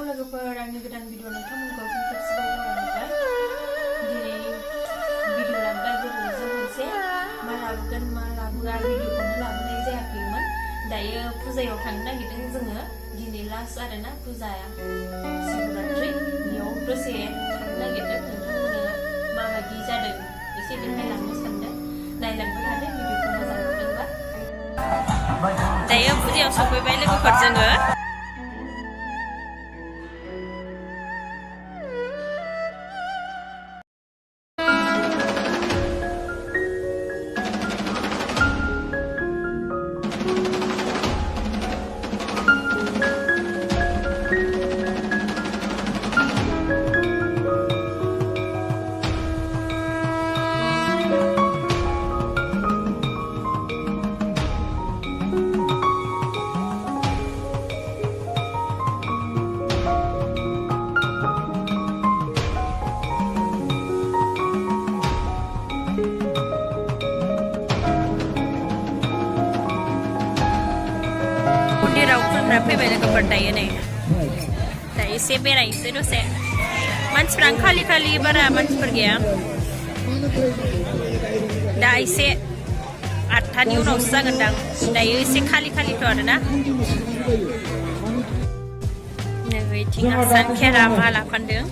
लोगोफोर आंनि गोदान भिडिअ नोंथांमोनखौ फिन खेबसेबाव बरायबाय। दिनै भिडिअ लाबोबाय गोबावजों खनसे मा लाबोगोन मा लाबोआ भिडिअखौनो लाबोनाय जायाखैमोन। दायो फुजायाव थांनो नागिरदों जोङो। दिनै लास्ट आरोना फुजाया शिवरात्रि बेयाव दसे थांनो नागिरदों। नोंथांमोननो माबायदि जादों एसे देखायलांनो सानदों। नायलांबाय थादो भिडिअखौ मोजां मोनदोंबा। दायो फुजायाव सफैबाय लोगोफोर जोङो। मन्दिराव खुलुमना फैबाय लोगोफोर दायो नै दा एसे बेरायनोसै दसे। मानसिफ्रा खालि खालि बारा मानसिफोर गैया। दा एसे 8टानि उनावसो जागोनदां। दायो एसे खालि खालिथ' आरोना। नै बैथिं आसान खेरा माला फानदों।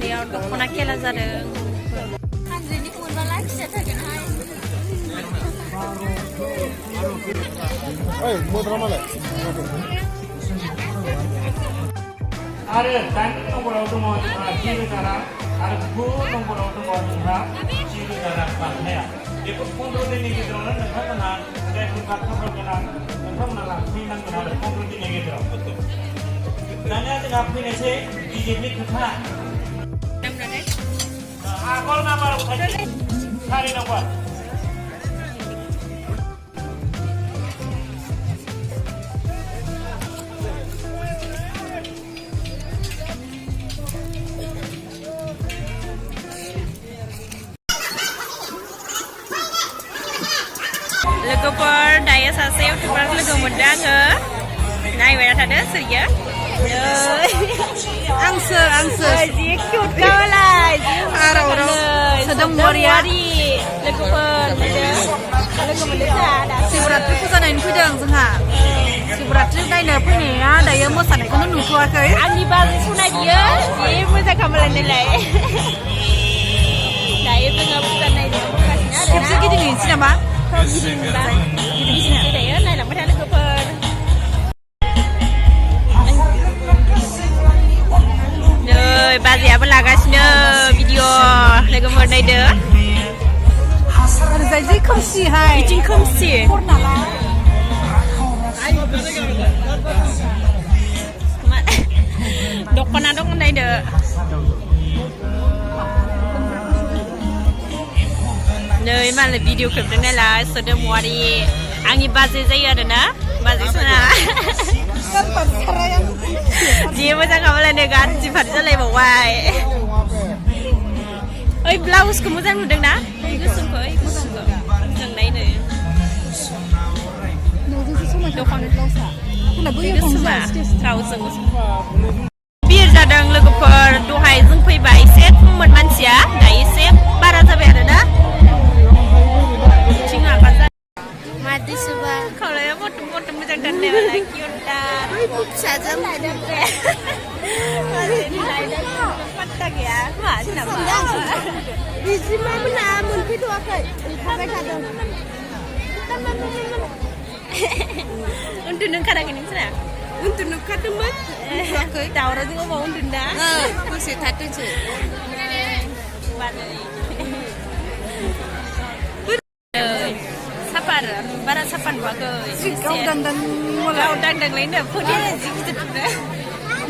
बेयाव दख'ना खेला जादों। आरो 8 नम्बराव दङ जोंहा 10,000 रां आरो 9 नम्बराव दङ जोंहा 10,000 रां बान्थाया। बेफोर 15 दिननि गेजेरावनो नोंथांमोनहा जायफोर बाथ्राफोर गोनां नोंथांमोनहा लांफैनांगोन आरो 15 दिननि गेजेराव। दानिया जोंहा फैनोसै गिदिरनि खोथा। आगोल नाम्बाराव थांसै 4 नम्बर। लोगोफोर दायो सासे इउटुबार लोगो मोनदों आङो। नायबाय थादो सोरियो। आंसो जि क्यूट गावालाय सोदोमवारिया लोगोफोर लोगो मोनदों। शिवरात्रि फुजा नायनो फैदों जोंहा। शिवरात्रि नायनो फैनाया दायो मोसानायखौनो नुथ'वाखै। आंनि बाजै सनाय बियो जि मोजां खालामलायनायलाय। दायो जोङो फुजा नायनो फैगासिनो आरो खेबसे गिदिंहैनोसै नामा? गिदिंबा गिदिंसै दायो नायलांबाय था लोगोफोर। नै बाजैयाबो लागासिनो भिडिअ लोगोफोर नायदो। ओरैजाय जि खोमसिहाय। बिथिं खोमसि। दख'ना दं नायदो। नै मालाय भिडिअ खेबदों नालाय सोदोमवारि आंनि बाजै जायो आरोना। बाजै सना जि मोजां खालामलायनो गाज्रि फारि जालायबावबाय। ओइ ब्लाउसखौ मोजां नुदों ना? गोसोमखौ मोजां नायनो। गोसोमा गावजों बिर जादों लोगोफोर। दहाय जों फैबा एसे खममोन मानसिया, दा एसे बारा जाबाय आरोना। खावलाया बटम मोजां गाननाय वाला किउटथार। फिसाजों पात्ता गैया मानो नामा? बिजिमामोना मोनफैथ'वाखै ओंखारबाय थादों। उन्दुनो ओंखाराखै नोंसोरा? उन्दुनो ओंखारदोंमोन दावरावजों अबाव उन्दुना? दसे थाथोंसै। साफार बारा साफा नुवाखै। गावदांलायनो फोथाया जि गिदिर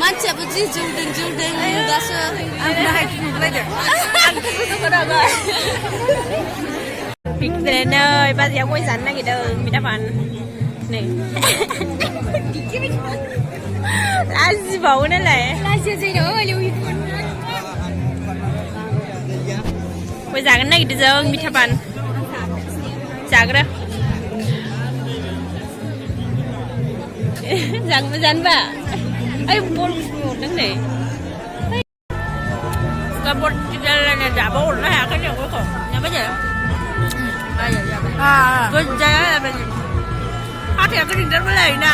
मानसियाबो जि जौदों नुगासो। नै बाजैया गय जानो नागिरदों बिदाफान। नै लाजिबावो नालाय। Bây giờ cái này thì giờ mi thà bàn. Chả cái đó. Jangan ba. Ay bol nang này. Cái bột này giả bột nó hả cái điều cuối cùng. Nhà bây giờ. Tôi chơi bây giờ. Thì cái gì đó mới lại nè.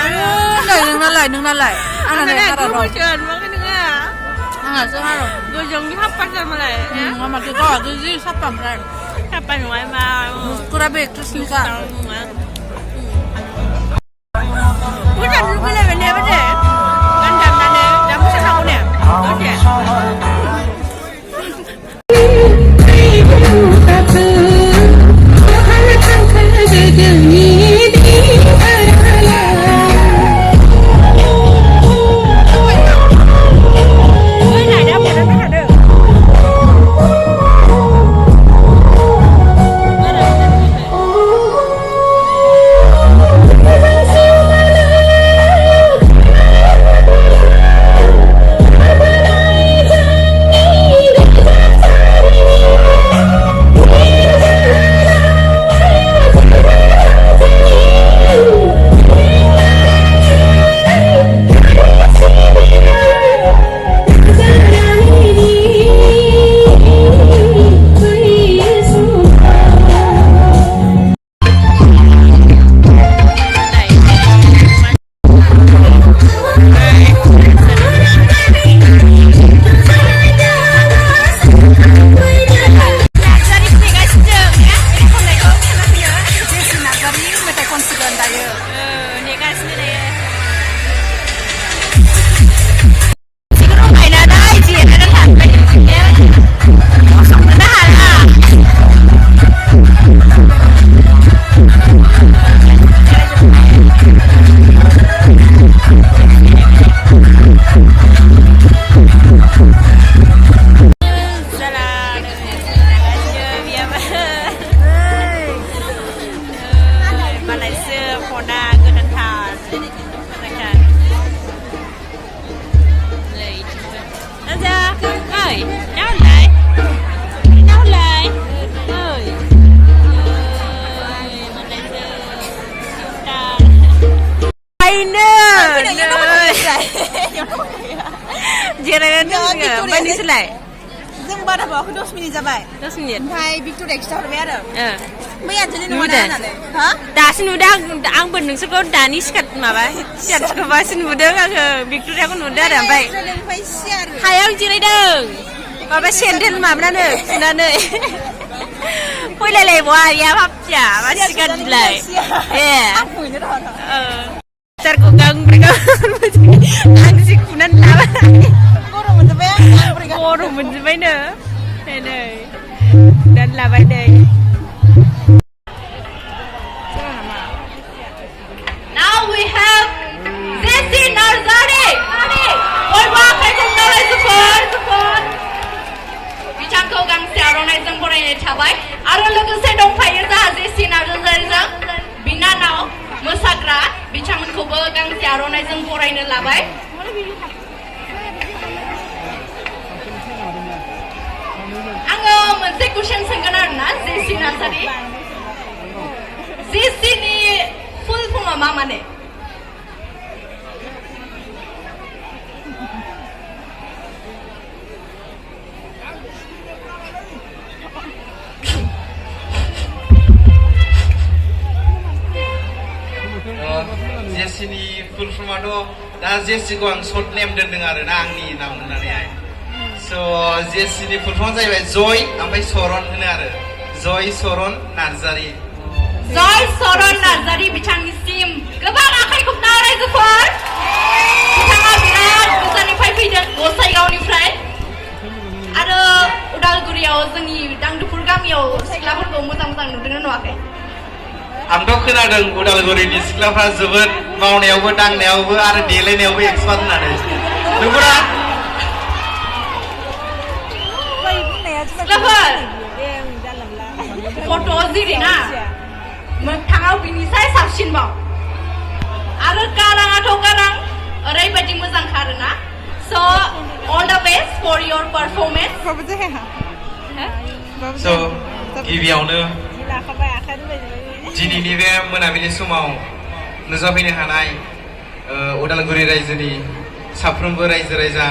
Đừng lại. Anh này cái rồi. Chơi mà cái nữa à. Anh là sao rồi? Tôi dùng cái hấp bắt ra mà lại. Mà cái có cái gì sắp tầm rồi. Sắp tầm ngoài mà. Cô đã biết tôi xin cả. Cái này nó cái này bên này bên này. Anh đầm này nè, đầm sẽ đâu nè. Có gì? Ban đi lại. Dừng ba đã bỏ cái 2 minit जाबाय. 2 minit. Oमफ्राय Victoria खिथाहरबाय आरो. मैया दिनै नङा नुदों? होननानै. हा? दासो नुदों आंबो नोंसोरखौ दानि माबा सिखारबासो नुदों आङो भिक्ट'रियाखौ नुदों आरो ओमफ्राय सियार हायाव जिरायदों माबा सेन्देल माबानानै फुनानै फैलायलायबावा या भाबथिया मा सिगारदिलाय ए सारखौ गांब्रै आं जि फुनानै लाबाय गरम मोनजोब्बायनो नै फुनानै लाबाय नै Now we have Jessi Narzari. Bयबो आखाइखौ दालायजोबोर बिथांखौ गांसे आर'नाइजों बरायनाय थाबाय आरो लोगोसे दंफायो जोंहा जेसि नार्जारिजों बिनानाव मोसाग्रा बिथांमोनखौबो गांसे आर'नाइजों बरायनो लाबाय आङो मोनसे कुइसन सोंगोन आरोना जेसि नार्जारि जेसिनि फुल फर्मआ मा माने जेसिनि फुल फर्माथ' दा जेसिखौ आं सर्ट नेम दोनदों आरोना आंनि नाम होननानैहाय स' जेसिनि फुल फर्मा जाहैबाय जय ओमफ्राय सरन होनो आरो जय सरन नार्जारि जय सरन नार्जारि बिथांनिसिम गोबां आखाइ खबनाय रायजोफोर बिथाङा बिराद गोजाननिफ्राय फैदों गसाइगावनिफ्राय आरो उदालगुरियाव जोंनि दांदुफुर गामियाव सिख्लाफोरखौ मोजां मोजां नुदोंना नुवाखै आंथ' खोनादों उदालगुरिनि सिख्लाफ्रा जोबोद मावनायावबो दांनायावबो आरो देलायनायावबो एक्सपार्ट होननानै नंगौना सिख्लाफोर फट'आव जेरैना मोगथाङाव बिनिसाय साबसिनबाव आरो गाराङाथ' गारां ओरैबायदि मोजांखा आरोना स' all the best for your performance स' गिबियावनो दिनैनि बे मोनाबिलि समाव नुजाफैनो हानाय उदालगुरि रायजोनि साफ्रोमबो रायजो राजा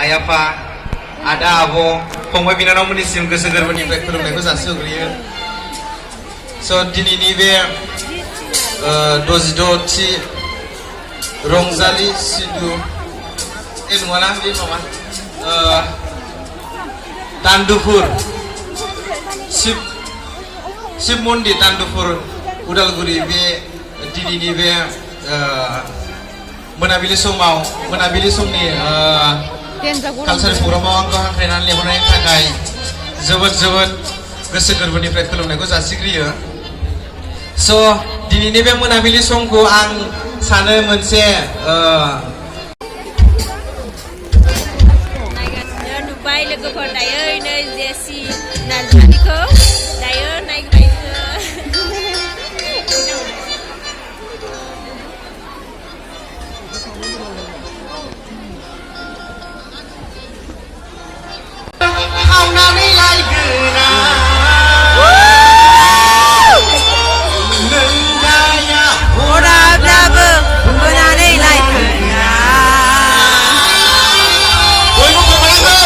आइ आफा आदा आब' फंबाय बिनानावमोननिसिम गोसो गोरबोनिफ्राय खुलुमनायखौ जासिहरग्रोयो स' दिनैनि बे 66थि रंजालि सिदु नङाना बे माबा दान्दुफुर शिब मन्दिर दान्दुफुर उदालगुरि बे दिनैनि बे मोनाबिलि समनि कालचार प्रग्रामाव आंखौ हांख्रायनानै लिंहरनायनि थाखाय जोबोद गोसो गोरबोनिफ्राय खुलुमनायखौ जासिग्रोयो स' दिनैनि बे मोनाबिलि समखौ आं सानो मोनसे नायगासिनो नुबाय लोगोफोर दायो नै जेसि नार्जारिखौ दायो नायगासिनो खावनानै लायगोना नोंदाया हराब्लाबो होनानै लायगोना बयबो गबायखौ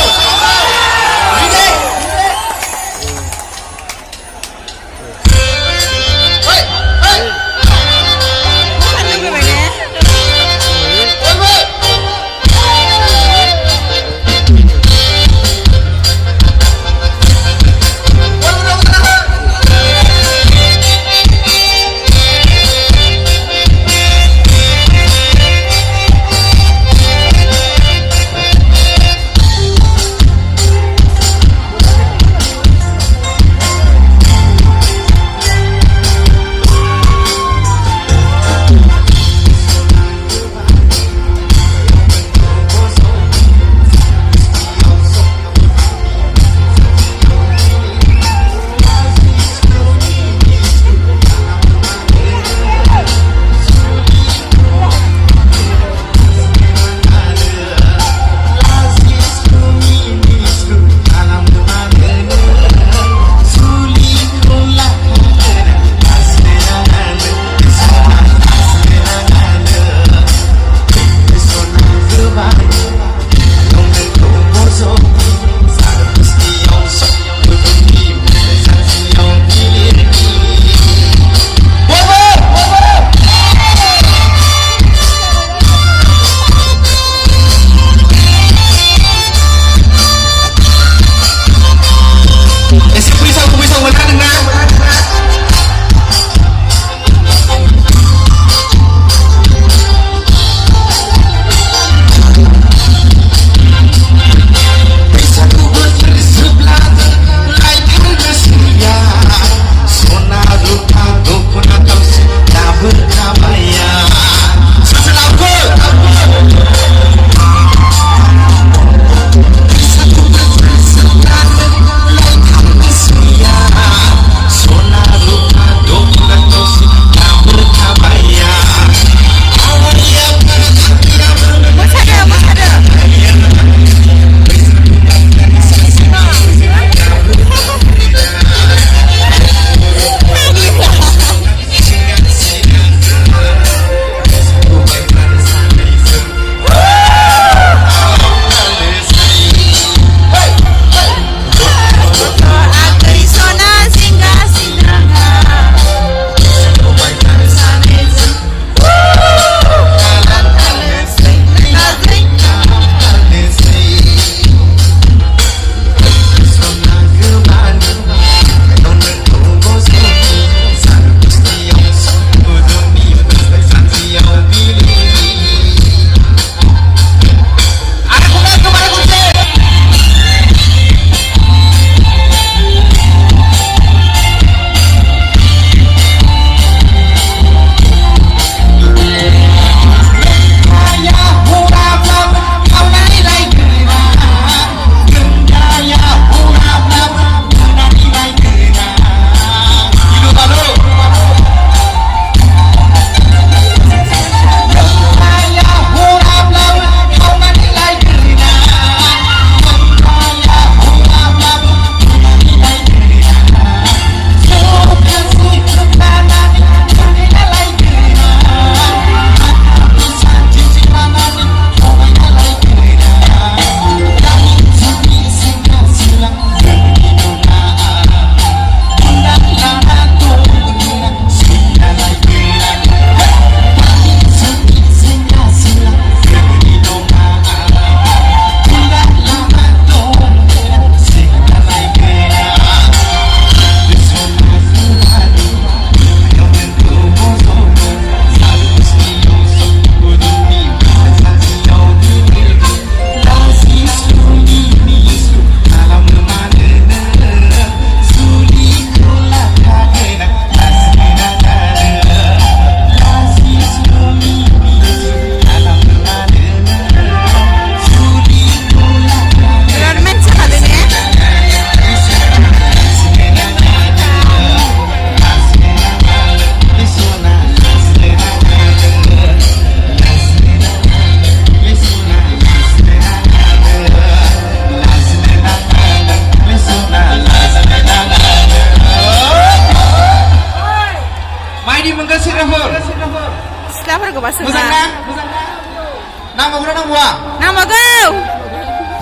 नांबावगोना नांबावा नांबावगौ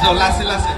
ज' लासै लासै